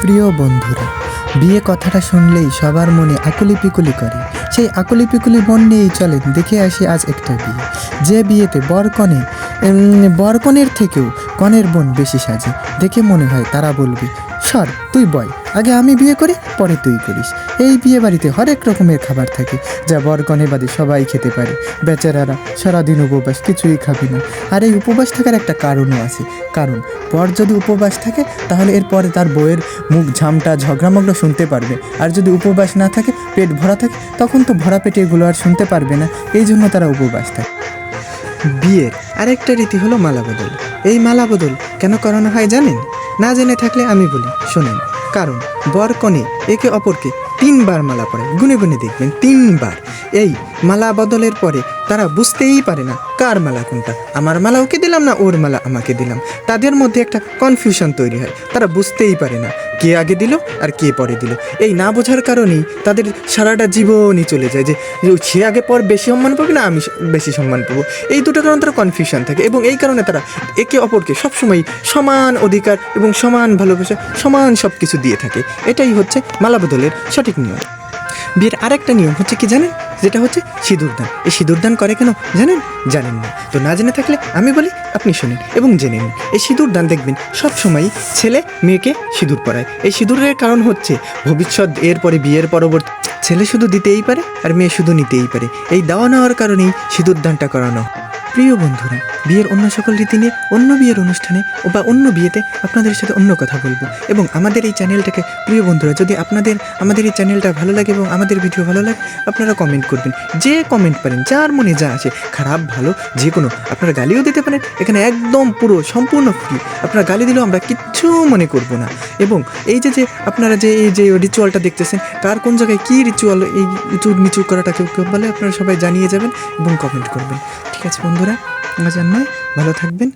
প্রিয় বন্ধুরা, বিয়ে কথাটা শুনলেই সবার মনে আকুলি পিকুলি করে। সেই আকুলি পিকুলি মন নিয়েই চলেন দেখে আসি আজ একটা বিয়ে, যে বিয়েতে বরকনের থেকেও কনের বোন বেশি সাজে। দেখে মনে হয় তারা বলবে, সর তুই বয়, আগে আমি বিয়ে করি পরে তুই করিস। এই বিয়ে বাড়িতে হরেক রকমের খাবার থাকে, যা বরকনে বাদে সবাই খেতে পারে। বেচারারা সারাদিন উপবাস, কিছুই খাবে না। আর এই উপবাস থাকার একটা কারণও আছে, কারণ বর যদি উপবাস থাকে তাহলে এরপরে তার বউয়ের মুখ ঝামটা ঝগড়ামগড়া শুনতে পারবে। আর যদি উপবাস না থাকে, পেট ভরা থাকে, তখন তো ভরা পেটে এগুলো আর শুনতে পারবে না। এই জন্য তারা উপবাস থাকে। বিয়ের আরেকটা রীতি হলো মালা বদল। এই মালা বদল কেন করানো হয় জানেন? না জেনে থাকলে আমি বলি, শোনেন। কারণ বর কনে একে অপরকে 3বার মালা পরায়, গুনে গুনে দেখবেন 3বার। এই মালা বদলের পরে তারা বুঝতেই পারে না কার মালা কোনটা। আমার মালা ওকে দিলাম না ওর মালা আমাকে দিলাম, তাদের মধ্যে একটা কনফিউশন তৈরি হয়। তারা বুঝতেই পারে না কে আগে দিল আর কে পরে দিল। এই না বোঝার কারণেই তাদের সারাটা জীবনই চলে যায় যে সে আগে পর বেশি সম্মান পাবে না আমি বেশি সম্মান পাবো। এই দুটো কারণ তারা কনফিউশন থাকে, এবং এই কারণে তারা একে অপরকে সবসময় সমান অধিকার এবং সমান ভালোবাসা, সমান সব কিছু দিয়ে থাকে। এটাই হচ্ছে মালা বদলের সঠিক নিয়ম। বিয়ের আরেকটা নিয়ম হচ্ছে কি জানেন? যেটা হচ্ছে সিঁদুরদান। এই সিঁদুরদান করে কেন জানেন? জানেন না তো, না জেনে থাকলে আমি বলি, আপনি শোনেন এবং জেনে নিন। এই সিঁদুরদান দেখবেন সবসময় ছেলে মেয়েকে সিঁদুর পরায়। এই সিঁদুরের কারণ হচ্ছে ভবিষ্যৎ এরপরে বিয়ের পরবর্তী ছেলে শুধু দিতেই পারে আর মেয়ে শুধু নিতেই পারে। এই দেওয়া নেওয়ার কারণেই সিঁদুরদানটা করানো। প্রিয় বন্ধুরা, বিয়ের অন্য সকল রীতি নিয়ে অন্য বিয়ের অনুষ্ঠানে বা অন্য বিয়েতে আপনাদের সাথে অন্য কথা বলবো। এবং আমাদের এই চ্যানেলটাকে, প্রিয় বন্ধুরা, যদি আমাদের এই চ্যানেলটা ভালো লাগে এবং আমাদের ভিডিও ভালো লাগে, আপনারা কমেন্ট করবেন। যে কমেন্ট পারেন, যার মনে যা আসে, খারাপ ভালো যে কোনো, আপনারা গালিও দিতে পারেন। এখানে একদম পুরো সম্পূর্ণ ফ্রি। আপনারা গালি দিলেও আমরা কিচ্ছু মনে করব না। এবং এই যে আপনারা এই যে রিচুয়ালটা দেখতেছেন, কার কোন জায়গায় কী রিচুয়াল, এই উঁচু নিচু করাটা কেউ বলে, আপনারা সবাই জানিয়ে যাবেন এবং কমেন্ট করবেন। ঠিক আছে বন্ধুরা, আজ আর নয়, ভালো থাকবেন।